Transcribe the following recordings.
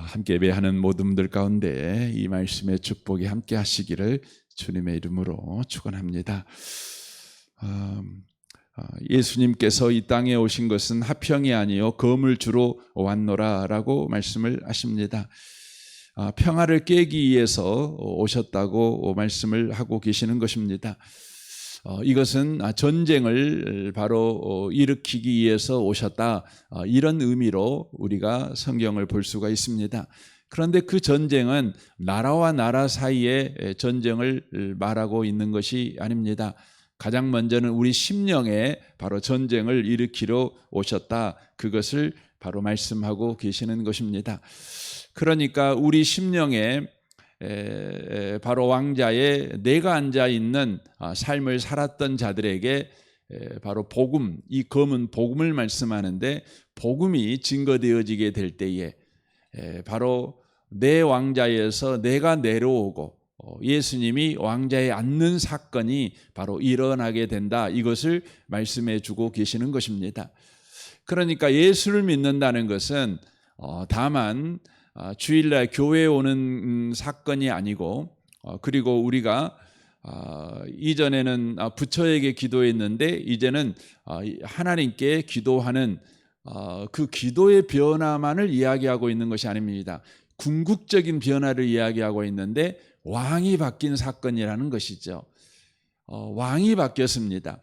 함께 예배하는 모든 분들 가운데 이 말씀의 축복이 함께 하시기를 주님의 이름으로 축원합니다. 예수님께서 이 땅에 오신 것은 화평이 아니요 검을 주러 왔노라라고 말씀을 하십니다. 평화를 깨기 위해서 오셨다고 말씀을 하고 계시는 것입니다. 이것은 전쟁을 바로 일으키기 위해서 오셨다, 이런 의미로 우리가 성경을 볼 수가 있습니다. 그런데 그 전쟁은 나라와 나라 사이의 전쟁을 말하고 있는 것이 아닙니다. 가장 먼저는 우리 심령에 바로 전쟁을 일으키러 오셨다, 그것을 바로 말씀하고 계시는 것입니다. 그러니까 우리 심령에 바로 왕자에 내가 앉아있는 삶을 살았던 자들에게 바로 복음, 이 검은 복음을 말씀하는데, 복음이 증거되어지게 될 때에 바로 내 왕자에서 내가 내려오고 예수님이 왕자에 앉는 사건이 바로 일어나게 된다, 이것을 말씀해 주고 계시는 것입니다. 그러니까 예수를 믿는다는 것은 다만 주일날 교회에 오는 사건이 아니고, 그리고 우리가 이전에는 부처에게 기도했는데 이제는 하나님께 기도하는 그 기도의 변화만을 이야기하고 있는 것이 아닙니다. 궁극적인 변화를 이야기하고 있는데 왕이 바뀐 사건이라는 것이죠. 왕이 바뀌었습니다.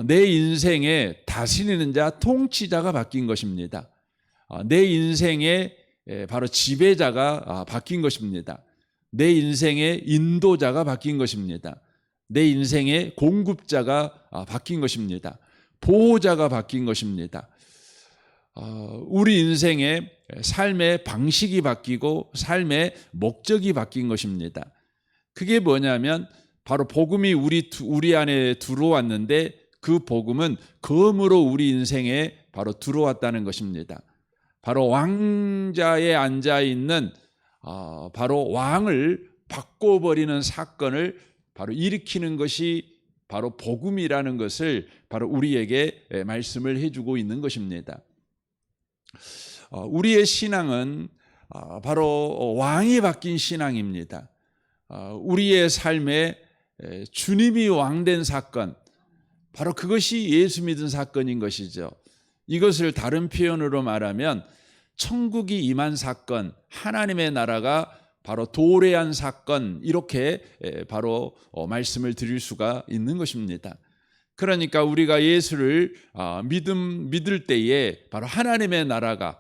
내 인생의 다스리는 자, 통치자가 바뀐 것입니다. 내 인생의 바로 지배자가 바뀐 것입니다. 내 인생의 인도자가 바뀐 것입니다. 내 인생의 공급자가 바뀐 것입니다. 보호자가 바뀐 것입니다. 우리 인생의 삶의 방식이 바뀌고 삶의 목적이 바뀐 것입니다. 그게 뭐냐면 바로 복음이 우리 안에 들어왔는데, 그 복음은 검으로 우리 인생에 바로 들어왔다는 것입니다. 바로 왕자에 앉아있는 바로 왕을 바꿔버리는 사건을 바로 일으키는 것이 바로 복음이라는 것을 바로 우리에게 말씀을 해주고 있는 것입니다. 우리의 신앙은 바로 왕이 바뀐 신앙입니다. 우리의 삶에 주님이 왕된 사건, 바로 그것이 예수 믿은 사건인 것이죠. 이것을 다른 표현으로 말하면 천국이 임한 사건, 하나님의 나라가 바로 도래한 사건, 이렇게 바로 말씀을 드릴 수가 있는 것입니다. 그러니까 우리가 예수를 믿을 때에 바로 하나님의 나라가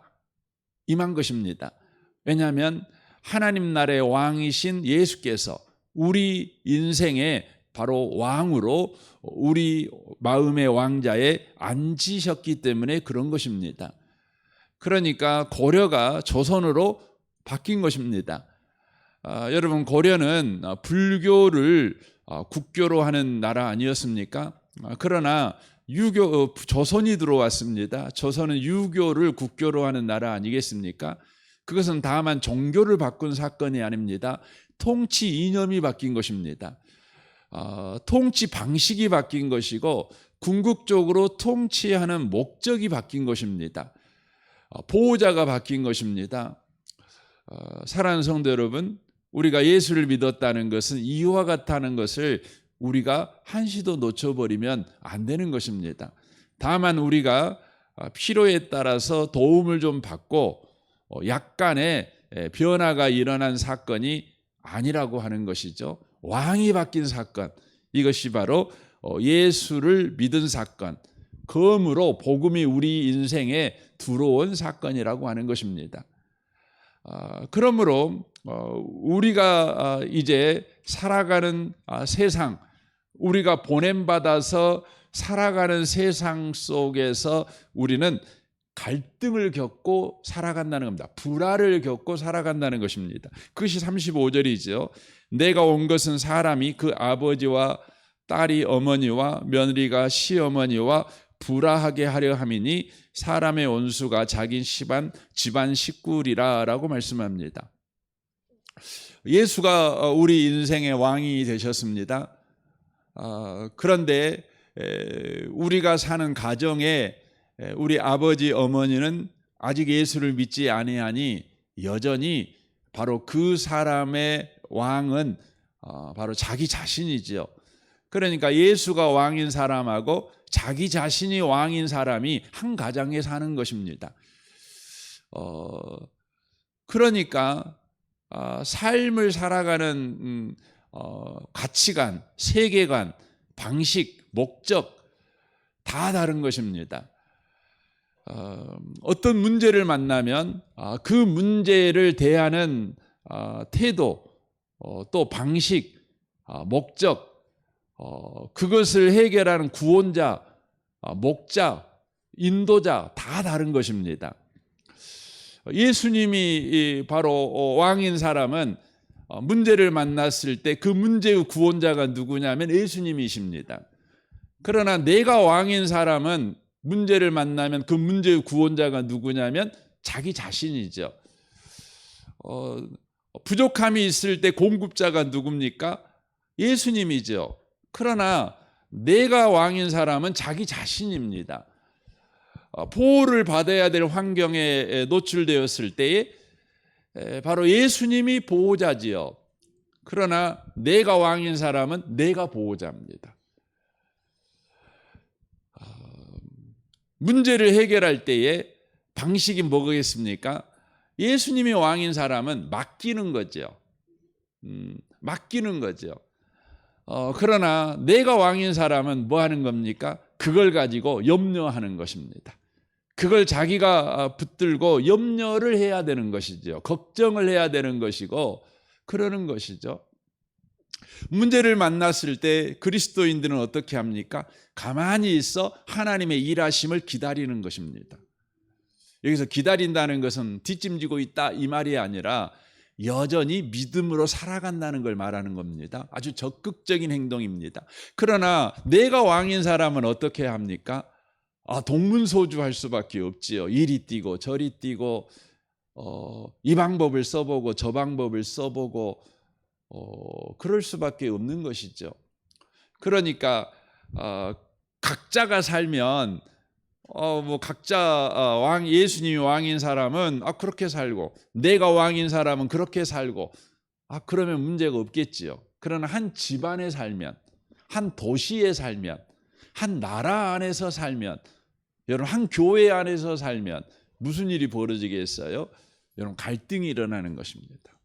임한 것입니다. 왜냐하면 하나님 나라의 왕이신 예수께서 우리 인생의 바로 왕으로 우리 마음의 왕자에 앉으셨기 때문에 그런 것입니다. 그러니까 고려가 조선으로 바뀐 것입니다. 여러분, 고려는 불교를 국교로 하는 나라 아니었습니까? 그러나 조선이 들어왔습니다. 조선은 유교를 국교로 하는 나라 아니겠습니까? 그것은 다만 종교를 바꾼 사건이 아닙니다. 통치 이념이 바뀐 것입니다. 통치 방식이 바뀐 것이고, 궁극적으로 통치하는 목적이 바뀐 것입니다. 보호자가 바뀐 것입니다. 사랑하는 성도 여러분, 우리가 예수를 믿었다는 것은 이와 같다는 것을 우리가 한시도 놓쳐버리면 안 되는 것입니다. 다만 우리가 필요에 따라서 도움을 좀 받고 약간의 변화가 일어난 사건이 아니라고 하는 것이죠. 왕이 바뀐 사건, 이것이 바로 예수를 믿은 사건, 검으로 복음이 우리 인생에 들어온 사건이라고 하는 것입니다. 그러므로 우리가 이제 살아가는 세상, 우리가 보냄받아서 살아가는 세상 속에서 우리는 갈등을 겪고 살아간다는 겁니다. 불화를 겪고 살아간다는 것입니다. 그것이 35절이죠. 내가 온 것은 사람이 그 아버지와 딸이 어머니와 며느리가 시어머니와 불화하게 하려 함이니 사람의 원수가 자기 집안 식구리라 라고 말씀합니다. 예수가 우리 인생의 왕이 되셨습니다. 그런데 우리가 사는 가정에 우리 아버지 어머니는 아직 예수를 믿지 아니하니 여전히 바로 그 사람의 왕은 바로 자기 자신이지요. 그러니까 예수가 왕인 사람하고 자기 자신이 왕인 사람이 한 가정에 사는 것입니다. 그러니까 삶을 살아가는 가치관, 세계관, 방식, 목적 다 다른 것입니다. 어떤 문제를 만나면 그 문제를 대하는 태도, 또 방식, 목적, 그것을 해결하는 구원자, 목자, 인도자 다 다른 것입니다. 예수님이 바로 왕인 사람은 문제를 만났을 때 그 문제의 구원자가 누구냐면 예수님이십니다. 그러나 내가 왕인 사람은 문제를 만나면 그 문제의 구원자가 누구냐면 자기 자신이죠. 부족함이 있을 때 공급자가 누굽니까? 예수님이죠. 그러나 내가 왕인 사람은 자기 자신입니다. 보호를 받아야 될 환경에 노출되었을 때에 바로 예수님이 보호자지요. 그러나 내가 왕인 사람은 내가 보호자입니다. 문제를 해결할 때에 방식이 뭐겠습니까? 예수님이 왕인 사람은 맡기는 거죠. 맡기는 거죠. 그러나 내가 왕인 사람은 뭐 하는 겁니까? 그걸 가지고 염려하는 것입니다. 그걸 자기가 붙들고 염려를 해야 되는 것이죠. 걱정을 해야 되는 것이고 그러는 것이죠. 문제를 만났을 때 그리스도인들은 어떻게 합니까? 가만히 있어 하나님의 일하심을 기다리는 것입니다. 여기서 기다린다는 것은 뒷짐지고 있다 이 말이 아니라 여전히 믿음으로 살아간다는 걸 말하는 겁니다. 아주 적극적인 행동입니다. 그러나 내가 왕인 사람은 어떻게 합니까? 동문소주할 수밖에 없지요. 이리 뛰고 저리 뛰고 이 방법을 써보고 저 방법을 써보고 그럴 수밖에 없는 것이죠. 그러니까 각자가 살면 각자 예수님이 왕인 사람은 그렇게 살고 내가 왕인 사람은 그렇게 살고 그러면 문제가 없겠지요. 그러나 한 집안에 살면 한 도시에 살면 한 나라 안에서 살면 여러분 한 교회 안에서 살면 무슨 일이 벌어지겠어요? 여러분 갈등이 일어나는 것입니다.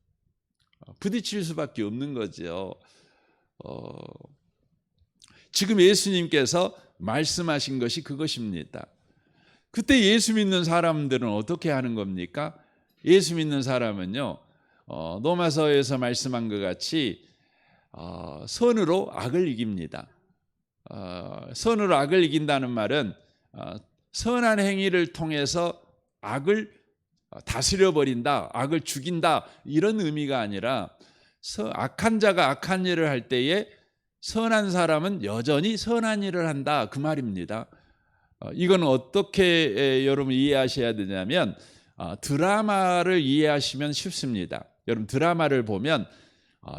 부딪힐 수밖에 없는 거죠. 지금 예수님께서 말씀하신 것이 그것입니다. 그때 예수 믿는 사람들은 어떻게 하는 겁니까? 예수 믿는 사람은요, 로마서에서 말씀한 것 같이 선으로 악을 이깁니다. 선으로 악을 이긴다는 말은 선한 행위를 통해서 악을 다스려버린다, 악을 죽인다 이런 의미가 아니라 악한 자가 악한 일을 할 때에 선한 사람은 여전히 선한 일을 한다 그 말입니다. 이건 어떻게 여러분 이해하셔야 되냐면 드라마를 이해하시면 쉽습니다. 여러분 드라마를 보면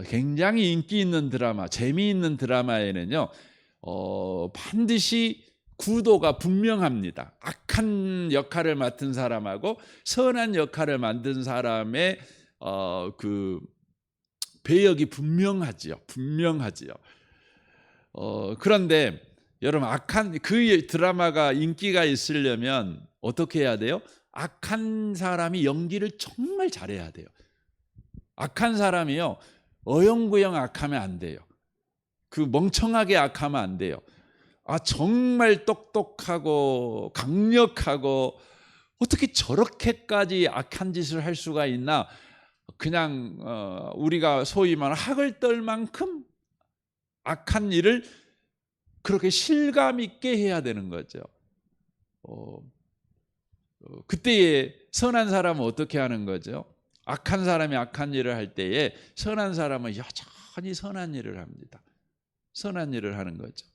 굉장히 인기 있는 드라마, 재미있는 드라마에는요 반드시 구도가 분명합니다. 악한 역할을 맡은 사람하고 선한 역할을 만든 사람의 그 배역이 분명하지요. 그런데 여러분 그 드라마가 인기가 있으려면 어떻게 해야 돼요? 악한 사람이 연기를 정말 잘해야 돼요. 악한 사람이요 어영부영 악하면 안 돼요. 그 멍청하게 악하면 안 돼요. 정말 똑똑하고 강력하고 어떻게 저렇게까지 악한 짓을 할 수가 있나? 그냥 우리가 소위 말하는 학을 떨 만큼 악한 일을 그렇게 실감 있게 해야 되는 거죠. 그때에 선한 사람은 어떻게 하는 거죠? 악한 사람이 악한 일을 할 때에 선한 사람은 여전히 선한 일을 합니다. 선한 일을 하는 거죠.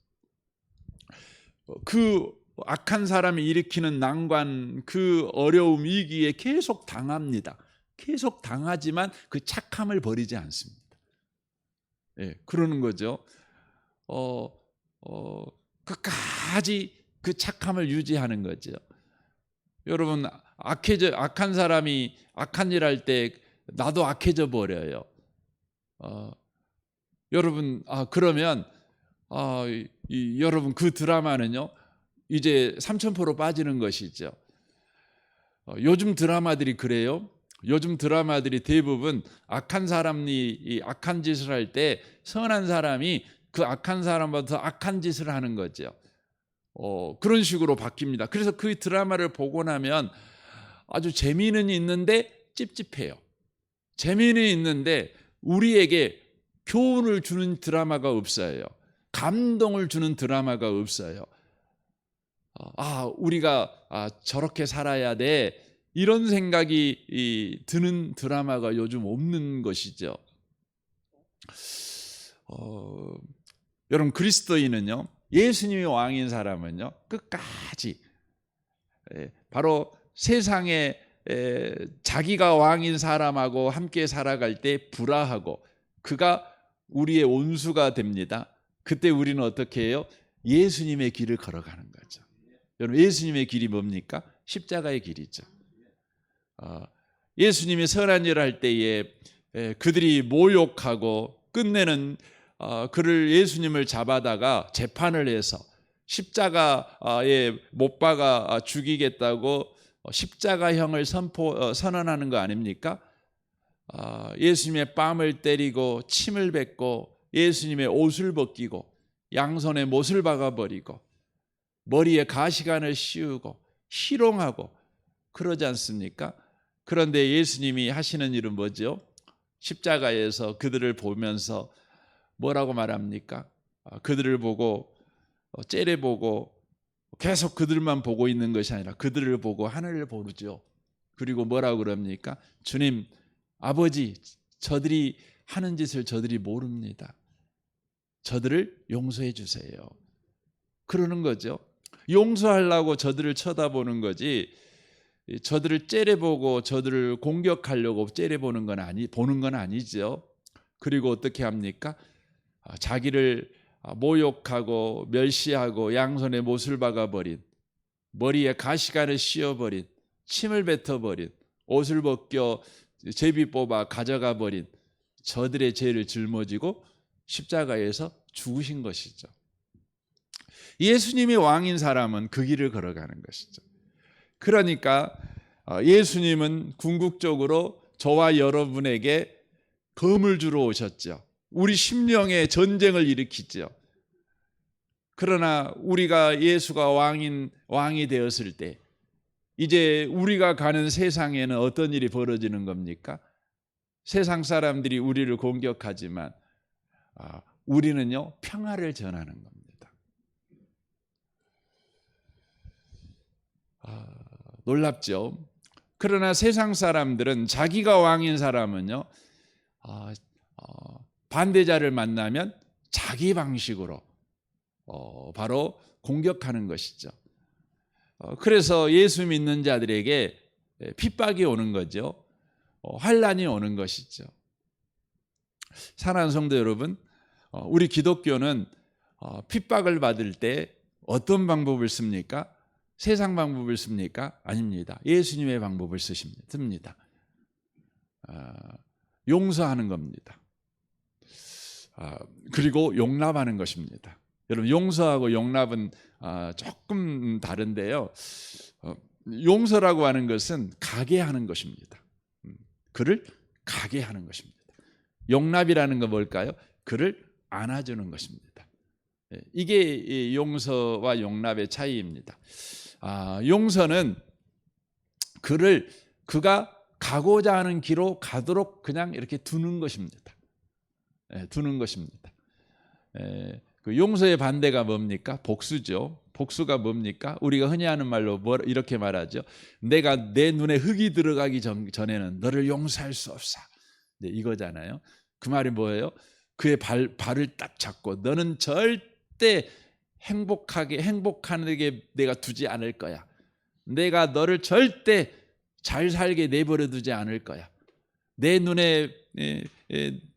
그 악한 사람이 일으키는 난관, 그 어려움, 위기에 계속 당합니다. 계속 당하지만 그 착함을 버리지 않습니다. 그러는 거죠. 끝까지 그 착함을 유지하는 거죠. 여러분 악한 사람이 악한 일 할 때 나도 악해져 버려요. 여러분, 그러면 여러분 그 드라마는요 이제 3000% 빠지는 것이죠. 요즘 드라마들이 그래요. 요즘 드라마들이 대부분 악한 사람이 악한 짓을 할 때 선한 사람이 그 악한 사람보다 더 악한 짓을 하는 거죠. 그런 식으로 바뀝니다. 그래서 그 드라마를 보고 나면 아주 재미는 있는데 찝찝해요. 재미는 있는데 우리에게 교훈을 주는 드라마가 없어요. 감동을 주는 드라마가 없어요. 우리가 저렇게 살아야 돼, 이런 생각이 드는 드라마가 요즘 없는 것이죠. 여러분, 그리스도인은요, 예수님이 왕인 사람은요, 끝까지 바로 세상에 자기가 왕인 사람하고 함께 살아갈 때 불화하고 그가 우리의 온수가 됩니다. 그때 우리는 어떻게 해요? 예수님의 길을 걸어가는 거죠. 여러분, 예수님의 길이 뭡니까? 십자가의 길이죠. 예수님이 선한 일을 할 때에 그들이 모욕하고 끝내는 그를 예수님을 잡아다가 재판을 해서 십자가에 못 박아 죽이겠다고 십자가형을 선언하는 거 아닙니까? 예수님의 뺨을 때리고 침을 뱉고 예수님의 옷을 벗기고 양손에 못을 박아버리고 머리에 가시관을 씌우고 희롱하고 그러지 않습니까? 그런데 예수님이 하시는 일은 뭐죠? 십자가에서 그들을 보면서 뭐라고 말합니까? 그들을 보고 째려보고 계속 그들만 보고 있는 것이 아니라 그들을 보고 하늘을 보르죠. 그리고 뭐라고 그럽니까? 주님, 아버지, 저들이 하는 짓을 저들이 모릅니다. 저들을 용서해 주세요. 그러는 거죠. 용서하려고 저들을 쳐다보는 거지, 저들을 째려보고 저들을 공격하려고 째려보는 보는 건 아니죠. 그리고 어떻게 합니까? 자기를 모욕하고 멸시하고 양손에 못을 박아버린, 머리에 가시관을 씌워버린, 침을 뱉어버린, 옷을 벗겨 제비 뽑아 가져가 버린 저들의 죄를 짊어지고 십자가에서 죽으신 것이죠. 예수님이 왕인 사람은 그 길을 걸어가는 것이죠. 그러니까 예수님은 궁극적으로 저와 여러분에게 검을 주러 오셨죠. 우리 심령의 전쟁을 일으키죠. 그러나 우리가 예수가 왕이 되었을 때 이제 우리가 가는 세상에는 어떤 일이 벌어지는 겁니까? 세상 사람들이 우리를 공격하지만 우리는요, 평화를 전하는 겁니다. 놀랍죠? 그러나 세상 사람들은 자기가 왕인 사람은요, 반대자를 만나면 자기 방식으로 바로 공격하는 것이죠. 그래서 예수 믿는 자들에게 핍박이 오는 거죠. 환난이 오는 것이죠. 사랑하는 성도 여러분, 우리 기독교는 핍박을 받을 때 어떤 방법을 씁니까? 세상 방법을 씁니까? 아닙니다. 예수님의 방법을 씁니다. 용서하는 겁니다. 그리고 용납하는 것입니다. 여러분, 용서하고 용납은 조금 다른데요. 용서라고 하는 것은 가게 하는 것입니다. 그를 가게 하는 것입니다. 용납이라는 건 뭘까요? 그를 안아주는 것입니다. 이게 용서와 용납의 차이입니다. 용서는 그가 가고자 하는 길로 가도록 그냥 이렇게 두는 것입니다. 두는 것입니다. 그 용서의 반대가 뭡니까? 복수죠. 복수가 뭡니까? 우리가 흔히 하는 말로 이렇게 말하죠. 내가 내 눈에 흙이 들어가기 전에는 너를 용서할 수 없어. 네, 이거잖아요. 그 말이 뭐예요? 그의 발을 딱 잡고 너는 절대 행복하게 내가 두지 않을 거야. 내가 너를 절대 잘 살게 내버려 두지 않을 거야. 내 눈에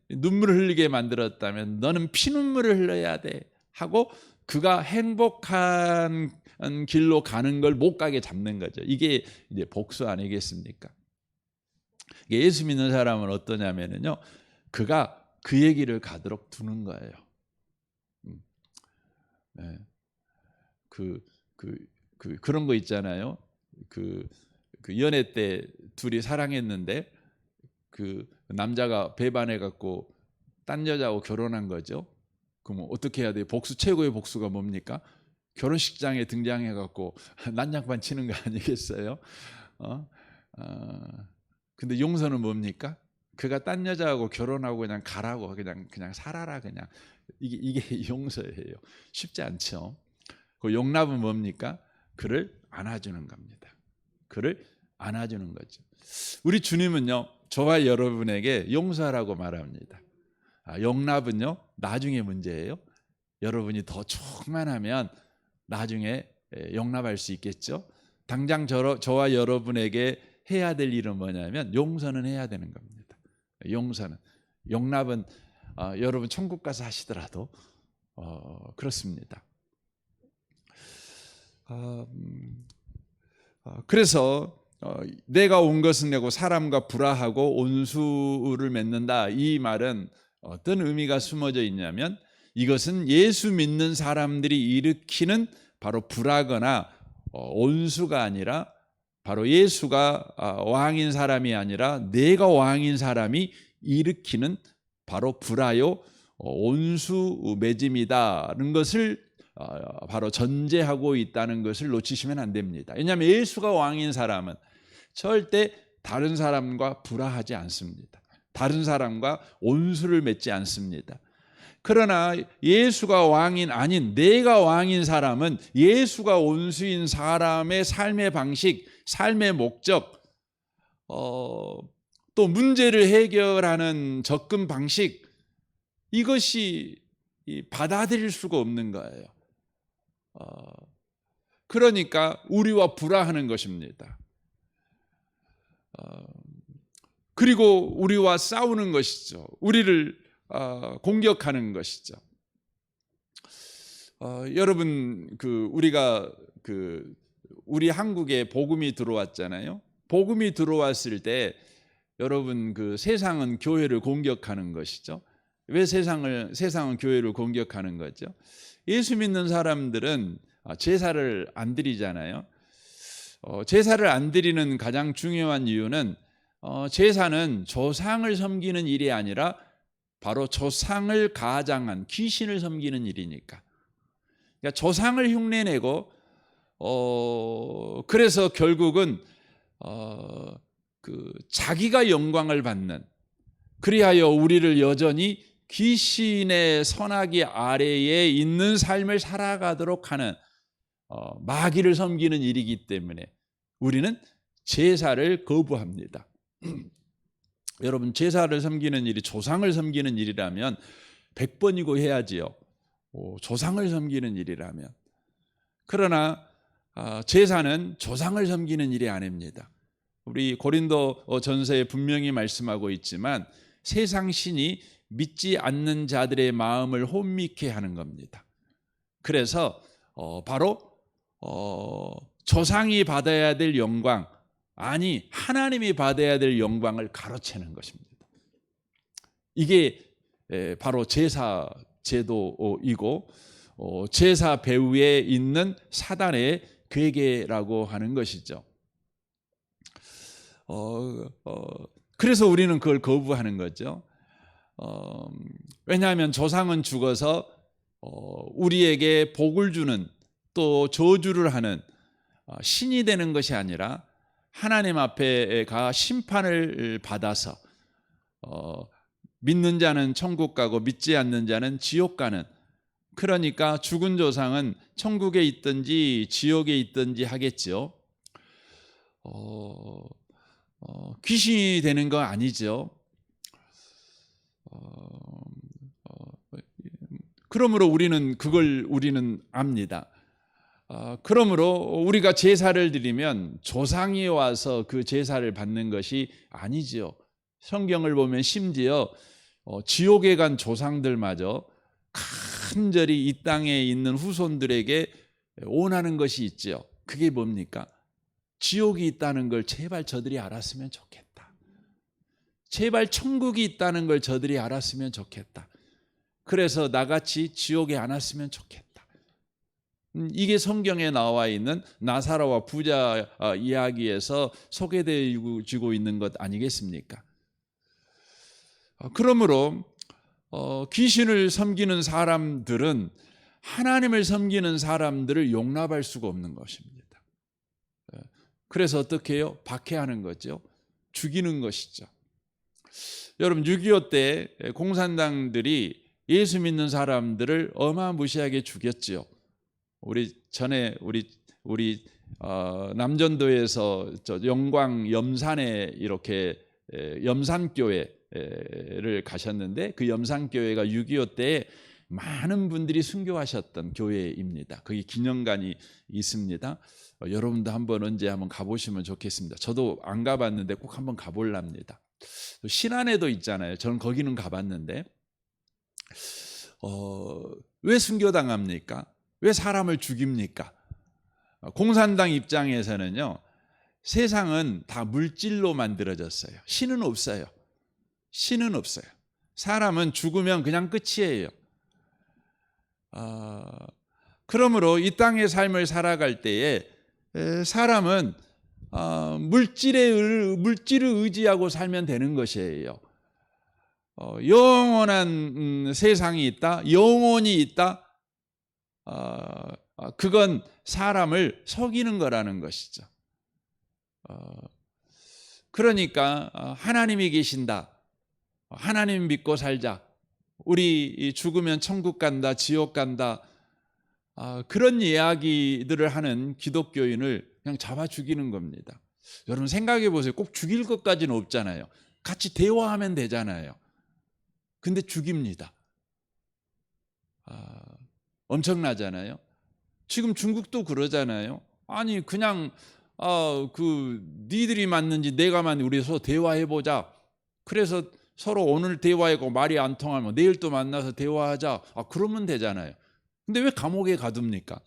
눈물을 흘리게 만들었다면 너는 피눈물을 흘려야 돼 하고 그가 행복한 길로 가는 걸 못 가게 잡는 거죠. 이게 이제 복수 아니겠습니까? 예수 믿는 사람은 어떠냐면요, 그가 그의 길을 가도록 두는 거예요. 네. 그런 거 있잖아요. 그 연애 때 둘이 사랑했는데 그 남자가 배반해 갖고 딴 여자하고 결혼한 거죠. 그럼 어떻게 해야 돼요? 최고의 복수가 뭡니까? 결혼식장에 등장해 갖고 난장판 치는 거 아니겠어요? 근데 용서는 뭡니까? 그가 딴 여자하고 결혼하고 그냥 가라고, 그냥 살아라, 그냥. 이게 용서예요. 쉽지 않죠. 그 용납은 뭡니까? 그를 안아주는 겁니다. 그를 안아주는 거죠. 우리 주님은요, 저와 여러분에게 용서하라고 말합니다. 용납은요, 나중에 문제예요. 여러분이 더 충만하면 나중에 용납할 수 있겠죠. 당장 저와 여러분에게 해야 될 일은 뭐냐면 용서는 해야 되는 겁니다. 용서는. 용납은 여러분 천국 가서 하시더라도 그렇습니다. 그래서 내가 온 것은 내고 사람과 불화하고 온수를 맺는다. 이 말은 어떤 의미가 숨어져 있냐면 이것은 예수 믿는 사람들이 일으키는 바로 불화거나 온수가 아니라 바로 예수가 왕인 사람이 아니라 내가 왕인 사람이 일으키는 바로 불화요 온수 맺음이다는 것을 바로 전제하고 있다는 것을 놓치시면 안 됩니다. 왜냐하면 예수가 왕인 사람은 절대 다른 사람과 불화하지 않습니다. 다른 사람과 온수를 맺지 않습니다. 그러나 예수가 왕인 아닌 내가 왕인 사람은 예수가 온수인 사람의 삶의 방식, 삶의 목적, 또 문제를 해결하는 접근 방식, 이것이 받아들일 수가 없는 거예요. 그러니까 우리와 불화하는 것입니다. 그리고 우리와 싸우는 것이죠. 우리를 공격하는 것이죠. 여러분, 우리가 우리 한국에 복음이 들어왔잖아요. 복음이 들어왔을 때 여러분 세상은 교회를 공격하는 것이죠. 왜 세상은 교회를 공격하는 거죠? 예수 믿는 사람들은 제사를 안 드리잖아요. 제사를 안 드리는 가장 중요한 이유는 제사는 조상을 섬기는 일이 아니라 바로 조상을 가장한 귀신을 섬기는 일이니까. 그러니까 조상을 흉내내고 그래서 결국은 자기가 영광을 받는, 그리하여 우리를 여전히 귀신의 선악이 아래에 있는 삶을 살아가도록 하는 마귀를 섬기는 일이기 때문에 우리는 제사를 거부합니다. 여러분, 제사를 섬기는 일이 조상을 섬기는 일이라면 100번이고 해야지요. 조상을 섬기는 일이라면. 그러나 제사는 조상을 섬기는 일이 아닙니다. 우리 고린도 전서에 분명히 말씀하고 있지만 세상 신이 믿지 않는 자들의 마음을 혼미케 하는 겁니다. 그래서 바로 조상이 받아야 될 영광, 아니 하나님이 받아야 될 영광을 가로채는 것입니다. 이게 바로 제사 제도이고 제사 배후에 있는 사단의 괴계라고 하는 것이죠. 그래서 우리는 그걸 거부하는 거죠. 왜냐하면 조상은 죽어서 우리에게 복을 주는, 또 저주를 하는 신이 되는 것이 아니라 하나님 앞에 가 심판을 받아서 믿는 자는 천국 가고 믿지 않는 자는 지옥 가는, 그러니까 죽은 조상은 천국에 있든지 지옥에 있든지 하겠죠. 귀신이 되는 건 아니죠. 그러므로 우리는 압니다. 그러므로 우리가 제사를 드리면 조상이 와서 그 제사를 받는 것이 아니지요. 성경을 보면 심지어 지옥에 간 조상들마저 간절히 이 땅에 있는 후손들에게 원하는 것이 있죠. 그게 뭡니까? 지옥이 있다는 걸 제발 저들이 알았으면 좋겠다. 제발 천국이 있다는 걸 저들이 알았으면 좋겠다. 그래서 나같이 지옥에 안 왔으면 좋겠다. 이게 성경에 나와 있는 나사로와 부자 이야기에서 소개되어지고 있는 것 아니겠습니까? 그러므로 귀신을 섬기는 사람들은 하나님을 섬기는 사람들을 용납할 수가 없는 것입니다. 그래서 어떻게 해요? 박해하는 거죠. 죽이는 것이죠. 여러분 6.25 때 공산당들이 예수 믿는 사람들을 어마무시하게 죽였죠. 우리 남전도에서 영광 염산에 이렇게 염산교회를 가셨는데 그 염산교회가 6.25 때에 많은 분들이 순교하셨던 교회입니다. 거기 기념관이 있습니다. 여러분도 언제 한번 가보시면 좋겠습니다. 저도 안 가봤는데 꼭 한번 가보랍니다. 신안에도 있잖아요. 저는 거기는 가봤는데 왜 순교당합니까? 왜 사람을 죽입니까? 공산당 입장에서는요, 세상은 다 물질로 만들어졌어요. 신은 없어요. 신은 없어요. 사람은 죽으면 그냥 끝이에요. 그러므로 이 땅의 삶을 살아갈 때에 사람은 물질을 의지하고 살면 되는 것이에요. 영원한 세상이 있다, 영혼이 있다. 그건 사람을 속이는 거라는 것이죠. 그러니까 하나님이 계신다. 하나님 믿고 살자. 우리 죽으면 천국 간다, 지옥 간다. 그런 이야기들을 하는 기독교인을 그냥 잡아 죽이는 겁니다. 여러분 생각해 보세요. 꼭 죽일 것까지는 없잖아요. 같이 대화하면 되잖아요. 근데 죽입니다. 엄청나잖아요. 지금 중국도 그러잖아요. 아니 그냥 니들이 맞는지 내가 맞는지 우리 서로 대화해보자. 그래서 서로 오늘 대화하고 말이 안 통하면 내일 또 만나서 대화하자. 그러면 되잖아요. 근데 왜 감옥에 가둡니까?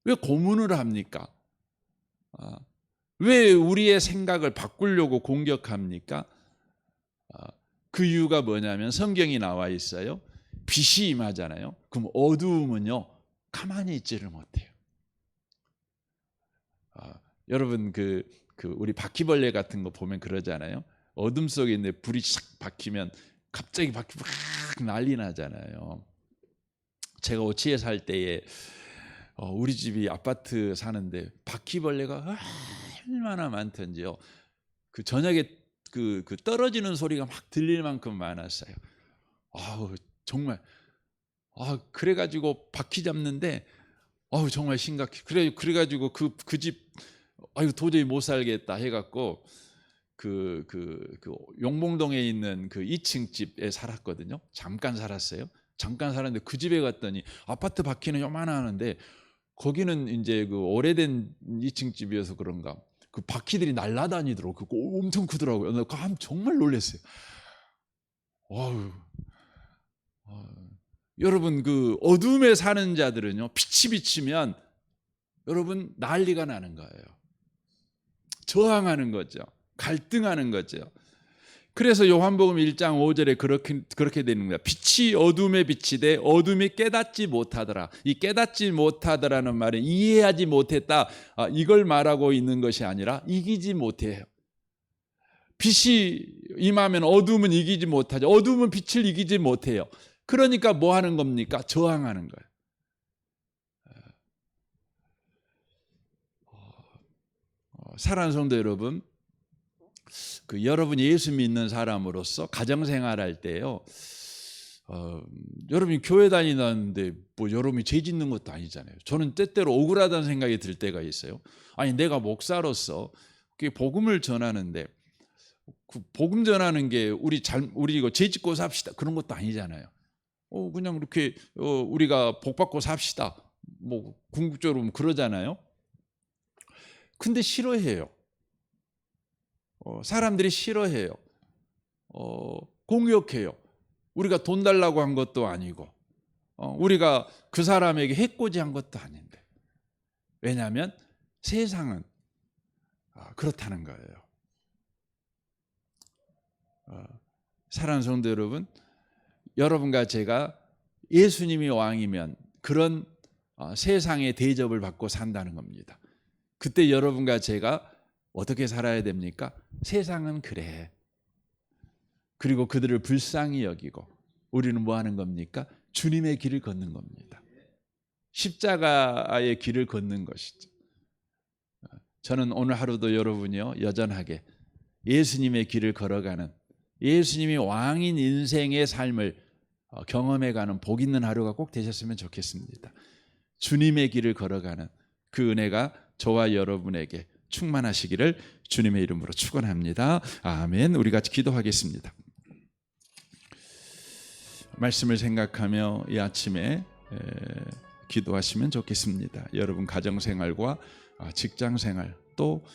왜 고문을 합니까? 왜 우리의 생각을 바꾸려고 공격합니까? 그 이유가 뭐냐면 성경이 나와 있어요. 빛이 임하잖아요. 그럼 어두움은요 가만히 있지를 못해요. 여러분 우리 바퀴벌레 같은 거 보면 그러잖아요. 어둠 속에 있는데 불이 싹 박히면 갑자기 막 난리 나잖아요. 제가 오치에 살 때에 우리 집이 아파트 사는데 바퀴벌레가 얼마나 많던지요. 그 저녁에 그 떨어지는 소리가 막 들릴 만큼 많았어요. 정말 그래가지고 바퀴 잡는데 정말 심각해. 그래가지고 그 집 도저히 못 살겠다 해갖고 그 용봉동에 있는 그 2층 집에 살았거든요. 잠깐 살았어요. 잠깐 살았는데 그 집에 갔더니 아파트 바퀴는 요만하는데 거기는 이제 그 오래된 2층 집이어서 그런가 그 바퀴들이 날아다니더라고. 그거 엄청 크더라고요. 나 정말 놀랐어요. 여러분 그 어둠에 사는 자들은요 빛이 비치면 여러분 난리가 나는 거예요. 저항하는 거죠. 갈등하는 거죠. 그래서 요한복음 1장 5절에 그렇게 되는 거야. 빛이 어둠에 비치되 어둠이 깨닫지 못하더라. 이 깨닫지 못하더라는 말은 이해하지 못했다. 이걸 말하고 있는 것이 아니라 이기지 못해요. 빛이 임하면 어둠은 이기지 못하죠. 어둠은 빛을 이기지 못해요. 그러니까 뭐 하는 겁니까? 저항하는 거예요. 사랑하는 성도 여러분, 여러분이 예수 믿는 사람으로서 가정생활할 때요, 여러분이 교회 다니는데 뭐 여러분이 죄 짓는 것도 아니잖아요. 저는 때때로 억울하다는 생각이 들 때가 있어요. 아니 내가 목사로서 복음을 전하는데 그 복음 전하는 게 우리 이거 죄 짓고 삽시다 그런 것도 아니잖아요. 그냥 이렇게 우리가 복 받고 삽시다. 뭐 궁극적으로 그러잖아요. 근데 싫어해요. 사람들이 싫어해요. 공격해요. 우리가 돈 달라고 한 것도 아니고 우리가 그 사람에게 해코지 한 것도 아닌데 왜냐하면 세상은 그렇다는 거예요. 사랑하는 성도 여러분, 여러분과 제가 예수님이 왕이면 그런 세상의 대접을 받고 산다는 겁니다. 그때 여러분과 제가 어떻게 살아야 됩니까? 세상은 그래. 그리고 그들을 불쌍히 여기고 우리는 뭐 하는 겁니까? 주님의 길을 걷는 겁니다. 십자가의 길을 걷는 것이죠. 저는 오늘 하루도 여러분이요 여전하게 예수님의 길을 걸어가는, 예수님이 왕인 인생의 삶을 경험해가는 복 있는 하루가 꼭 되셨으면 좋겠습니다. 주님의 길을 걸어가는 그 은혜가 저와 여러분에게 충만하시기를 주님의 이름으로 축원합니다. 아멘. 우리 같이 기도하겠습니다. 말씀을 생각하며 이 아침에 기도하시면 좋겠습니다. 여러분 가정생활과 직장생활, 또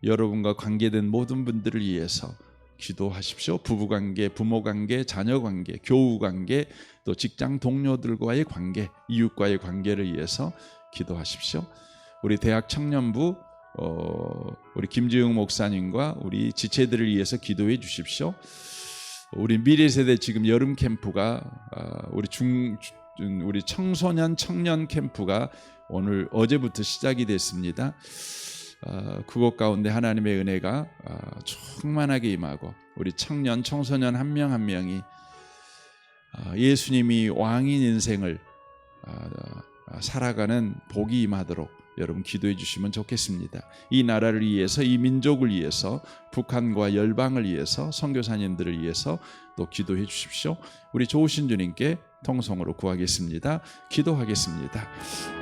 여러분과 관계된 모든 분들을 위해서 기도하십시오. 부부관계, 부모관계, 자녀관계, 교우관계, 또 직장 동료들과의 관계, 이웃과의 관계를 위해서 기도하십시오. 우리 대학 청년부 우리 김지웅 목사님과 우리 지체들을 위해서 기도해 주십시오. 우리 미래세대 지금 여름 캠프가 우리 청소년 청년 캠프가 어제부터 시작이 됐습니다. 그곳 가운데 하나님의 은혜가 충만하게 임하고 우리 청년 청소년 한 명 한 명이 예수님이 왕인 인생을 살아가는 복이 임하도록 여러분 기도해 주시면 좋겠습니다. 이 나라를 위해서, 이 민족을 위해서, 북한과 열방을 위해서, 선교사님들을 위해서 또 기도해 주십시오. 우리 좋으신 주님께 통성으로 구하겠습니다. 기도하겠습니다.